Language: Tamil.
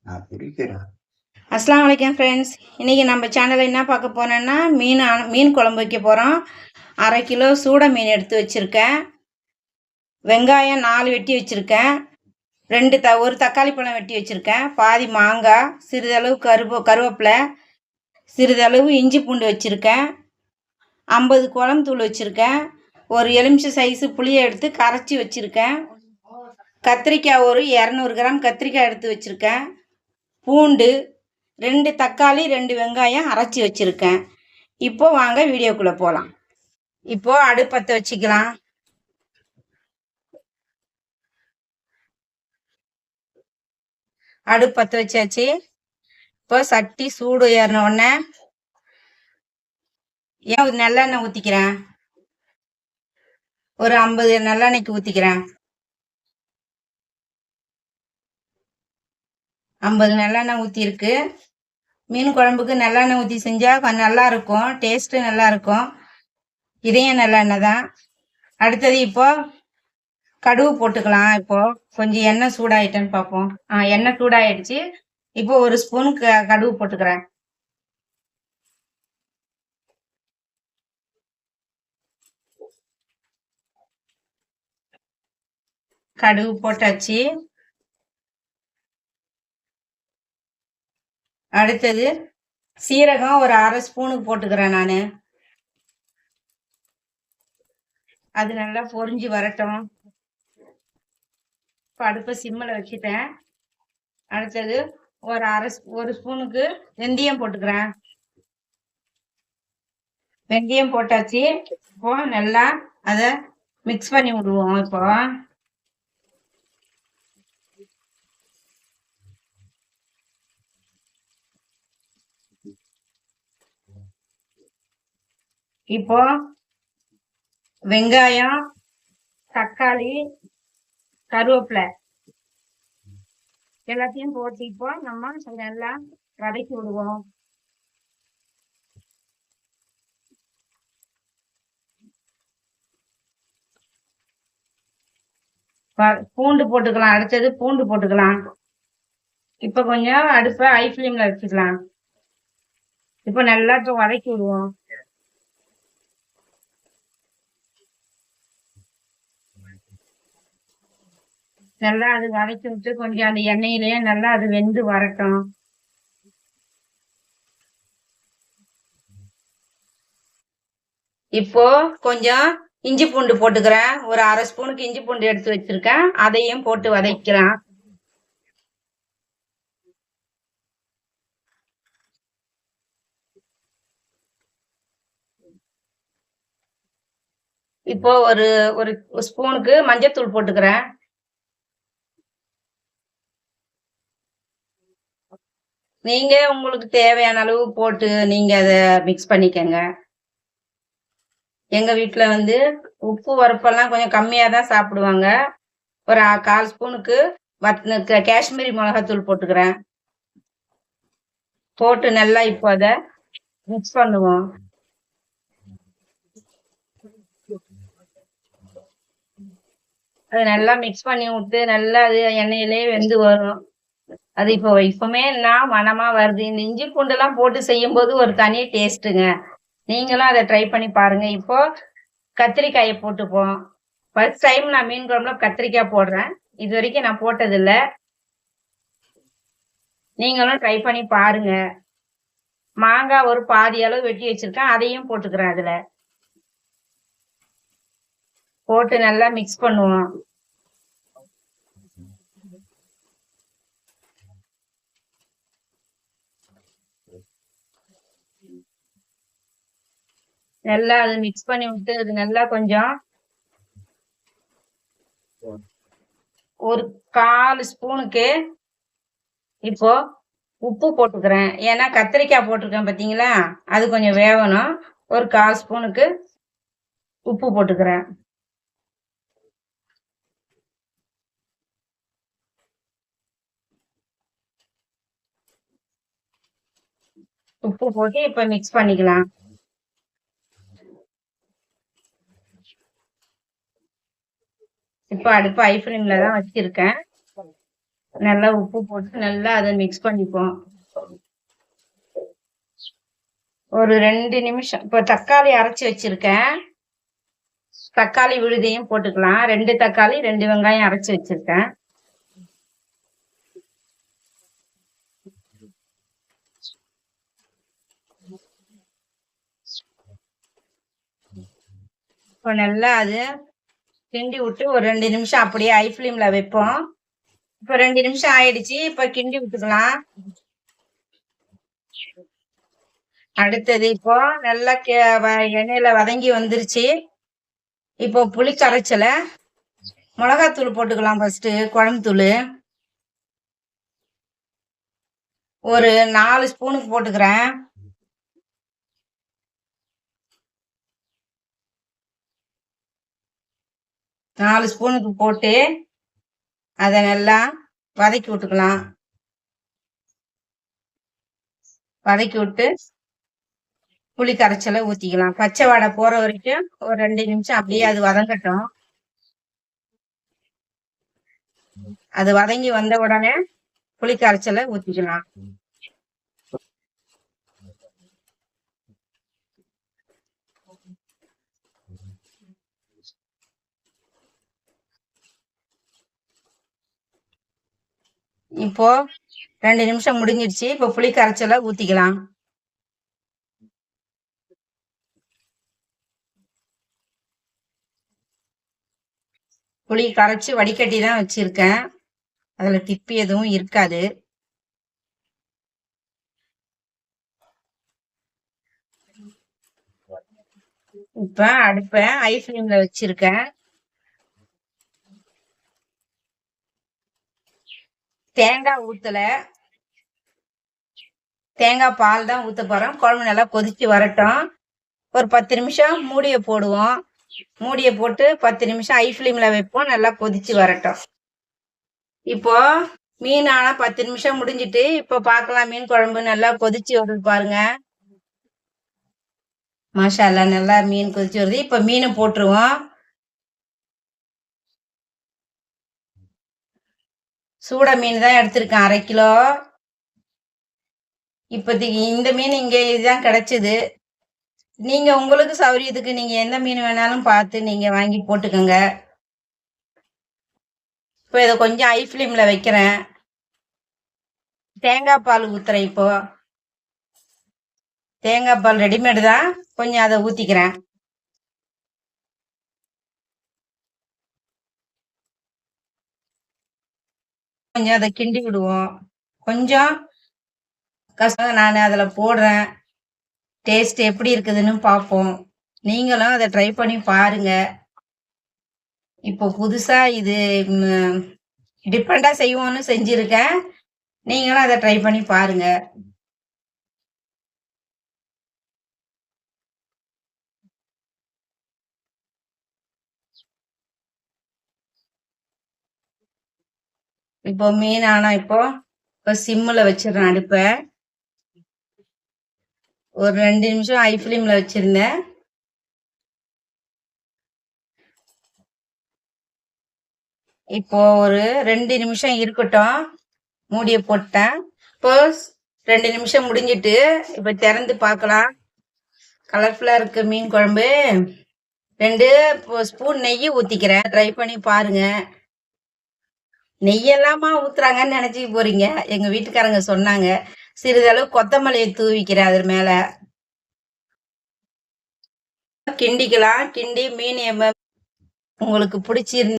அஸ்ஸலாமு அலைக்கும் ஃப்ரெண்ட்ஸ். இன்றைக்கி நம்ம சேனலில் என்ன பார்க்க போகிறோன்னா மீன் குழம்பு வைக்க போகிறோம். 1/2 கிலோ சூட மீன் எடுத்து வச்சுருக்கேன். வெங்காயம் 4 வெட்டி வச்சுருக்கேன். ஒரு தக்காளி பழம் வெட்டி வச்சுருக்கேன். பாதி மாங்காய், சிறிதளவு கருவேப்பிலை, சிறிதளவு இஞ்சி பூண்டு வச்சுருக்கேன். 50 குழம்பு தூள் வச்சுருக்கேன். ஒரு எலுமிச்சை சைஸு புளியை எடுத்து கரைச்சி வச்சுருக்கேன். கத்திரிக்காய் ஒரு 200 கிராம் கத்திரிக்காய் எடுத்து வச்சுருக்கேன். பூண்டு 2 தக்காளி 2 வெங்காயம் அரைச்சி வச்சுருக்கேன். இப்போ வாங்க வீடியோக்குள்ளே போகலாம். இப்போ அடுப்பத்தை வச்சுக்கலாம். அடுப்பத்தை வச்சாச்சு. இப்போ சட்டி சூடு ஏறின உடனே நல்லெண்ணெய் ஊற்றிக்கிறேன். ஒரு 50 நல்லெண்ணெய்க்கு ஊற்றிக்கிறேன். 50 நல்லெண்ணெய் ஊற்றிருக்கு. மீன் குழம்புக்கு நல்லெண்ணெய் ஊற்றி செஞ்சால் கொஞ்சம் நல்லாயிருக்கும், டேஸ்ட்டு நல்லாயிருக்கும். இதையும் நல்லெண்ணெய் தான். அடுத்தது இப்போ கடுகு போட்டுக்கலாம். இப்போ கொஞ்சம் எண்ணெய் சூடாயிட்டேன்னு பார்ப்போம். எண்ணெய் சூடாயிடுச்சு. இப்போ ஒரு ஸ்பூன் கடுகு போட்டுக்கிறேன். கடுகு போட்டாச்சு. அடுத்தது சீரகம் ஒரு 1/2 ஸ்பூனுக்கு போட்டுக்கிறேன் நான். அது நல்லா பொரிஞ்சு வரட்டும். இப்போ அடுப்பை சிம்மில் வச்சுட்டேன். அடுத்தது ஒரு ஸ்பூனுக்கு வெந்தயம் போட்டுக்கிறேன். வெந்தயம் போட்டாச்சு. இப்போ நல்லா அதை மிக்ஸ் பண்ணி விடுவோம். இப்போ வெங்காயம், தக்காளி, கருவேப்பிலை எல்லாத்தையும் போட்டு இப்போ நம்ம நல்லா வதக்கி விடுவோம். பூண்டு போட்டுக்கலாம். அடுத்தது பூண்டு போட்டுக்கலாம். இப்போ கொஞ்சம் அடுப்பை ஹை ஃப்ளேமில் வச்சுக்கலாம். இப்போ நல்லா வதக்கி விடுவோம். நல்லா அது வதக்கி விட்டு கொஞ்சம் அந்த எண்ணெயிலேயே நல்லா அது வெந்து வரட்டும். இப்போ கொஞ்சம் இஞ்சி பூண்டு போட்டுக்கிறேன். ஒரு 1/2 ஸ்பூனுக்கு இஞ்சி பூண்டு எடுத்து வச்சிருக்கேன். அதையும் போட்டு வதக்கலாம். இப்போ ஒரு ஸ்பூனுக்கு மஞ்சத்தூள் போட்டுக்கிறேன். நீங்க உங்களுக்கு தேவையான அளவு போட்டு நீங்க அதை மிக்ஸ் பண்ணிக்கங்க. எங்க வீட்டுல வந்து உப்பு உரப்பெல்லாம் கொஞ்சம் கம்மியா தான் சாப்பிடுவாங்க. ஒரு 1/4 ஸ்பூனுக்கு காஷ்மீரி மிளகாத்தூள் போட்டுக்கிறேன். போட்டு நல்லா இப்போ அதை மிக்ஸ் பண்ணுவோம். அது நல்லா மிக்ஸ் பண்ணி விட்டு நல்லா அது எண்ணெயிலே வெந்து வரும். அது இப்பவுமே மனமா வருது. இந்த இஞ்சி பூண்டெல்லாம் போட்டு செய்யும் போது ஒரு தனி டேஸ்ட்டுங்க. நீங்களும் அதை ட்ரை பண்ணி பாருங்க. இப்போ கத்திரிக்காயை போட்டுப்போம். ஃபர்ஸ்ட் டைம் நான் மீன் குழம்புல கத்திரிக்காய் போடுறேன். இது வரைக்கும் நான் போட்டதில்லை. நீங்களும் ட்ரை பண்ணி பாருங்க. மாங்காய் ஒரு பாதி அளவு வெட்டி வச்சிருக்கேன். அதையும் போட்டுக்கிறேன். அதுல போட்டு நல்லா மிக்ஸ் பண்ணுவோம். நல்லா அது மிக்ஸ் பண்ணி விட்டு அது நல்லா கொஞ்சம் ஒரு 1/4 ஸ்பூனுக்கு இப்போ உப்பு போட்டுக்கிறேன். ஏன்னா கத்திரிக்காய் போட்டிருக்கேன் பார்த்தீங்களா, அது கொஞ்சம் வேகணும். ஒரு 1/4 ஸ்பூனுக்கு உப்பு போட்டுக்கிறேன். உப்பு போட்டு இப்போ மிக்ஸ் பண்ணிக்கலாம். இப்போ அடுப்பு ஹை ஃப்ளேம்ல தான் வச்சிருக்கேன். நல்லா உப்பு போட்டு நல்லா அதை மிக்ஸ் பண்ணிப்போம். ஒரு 2 நிமிஷம். இப்போ தக்காளி அரைச்சி வச்சிருக்கேன். தக்காளி விழுதையும் போட்டுக்கலாம். 2 தக்காளி 2 வெங்காயம் அரைச்சி வச்சிருக்கேன். இப்போ நல்லா அது கிண்டி விட்டு ஒரு 2 நிமிஷம் அப்படியே ஹை ஃப்ளேம்ல வைப்போம். இப்போ 2 நிமிஷம் ஆயிடுச்சு. இப்போ கிண்டி விட்டுக்கலாம். அடுத்தது இப்போ நல்லா எண்ணெயில வதங்கி வந்துருச்சு. இப்போ புளி கரைச்சல மிளகாத்தூள் போட்டுக்கலாம். ஃபர்ஸ்ட் குழம்பு தூள் ஒரு 4 ஸ்பூனுக்கு போட்டுக்கிறேன். நாலு ஸ்பூனுக்கு போட்டு அதை நல்லா வதக்கி விட்டுக்கலாம். வதக்கி விட்டு புளி கரைச்சலை ஊற்றிக்கலாம். பச்சை வாடை போற வரைக்கும் ஒரு 2 நிமிஷம் அப்படியே அது வதங்கட்டும். அது வதங்கி வந்த உடனே புளி கரைச்சலை ஊற்றிக்கலாம். இப்போ 2 நிமிஷம் முடிஞ்சிடுச்சு. இப்போ புளி கரைச்சலை ஊற்றிக்கலாம். புளி கரைச்சி வடிகட்டி தான் வச்சிருக்கேன். அதுல திப்பி எதுவும் இருக்காது. இப்ப அடுப்ப ஹை ஃப்ளேம்ல வச்சிருக்கேன். தேங்காய் ஊத்தல, தேங்காய் பால் தான் ஊத்த போறோம். குழம்பு நல்லா கொதிச்சு வரட்டும். ஒரு 10 நிமிஷம் மூடிய போடுவோம். மூடிய போட்டு 10 நிமிஷம் ஹை ஃப்ளேம்ல வைப்போம். நல்லா கொதிச்சு வரட்டும். இப்போ மீன் ஆனா 10 நிமிஷம் முடிஞ்சிட்டு இப்போ பார்க்கலாம். மீன் குழம்பு நல்லா கொதிச்சு வருது பாருங்க. மாஷா அல்லா, நல்லா மீன் கொதிச்சு வருது. இப்போ மீனை போட்டுருவோம். சூட மீன் தான் எடுத்திருக்கேன், 1/2 கிலோ. இப்போதைக்கு இந்த மீன் இங்க இதுதான் கிடைச்சது. நீங்க உங்களுக்கு சௌரியத்துக்கு நீங்க எந்த மீன் வேணாலும் பார்த்து நீங்க வாங்கி போட்டுக்கோங்க. இப்போ இதை கொஞ்சம் ஹை ஃப்ளேம்ல வைக்கிறேன். தேங்காய் பால் ஊத்துறேன். இப்போ தேங்காய் பால் ரெடிமேடு தான், கொஞ்சம் அதை ஊத்திக்கிறேன். கொஞ்சம் அதை கிண்டி விடுவோம். கொஞ்சம் கஷ்டம் நான் அதில் போடுறேன். டேஸ்ட் எப்படி இருக்குதுன்னு பார்ப்போம். நீங்களும் அதை ட்ரை பண்ணி பாருங்க. இப்போ புதுசா இது டிஃப்ரெண்டா செய்வோம்னு செஞ்சிருக்கேன். நீங்களும் அதை ட்ரை பண்ணி பாருங்க. இப்போ மீன் ஆனா இப்போ சிம்மில் வச்சிடறேன் அடுப்ப. ஒரு 2 நிமிஷம் ஹை ஃப்ளேம்ல வச்சிருந்தேன். இப்போ ஒரு 2 நிமிஷம் இருக்கட்டும். மூடிய போட்டேன். இப்போ 2 நிமிஷம் முடிஞ்சிட்டு இப்போ திறந்து பார்க்கலாம். கலர்ஃபுல்லா இருக்கு மீன் குழம்பு. 2 ஸ்பூன் நெய் ஊத்திக்கிறேன். ட்ரை பண்ணி பாருங்க. நெய்யெல்லாமா ஊத்துறாங்கன்னு நினைச்சு போறீங்க. எங்க வீட்டுக்காரங்க சொன்னாங்க. சிறிதளவு கொத்தமல்லியை தூவிக்கிறேன் அது மேல. கிண்டிக்கலாம். கிண்டி மீன் உங்களுக்கு பிடிச்சிருந்து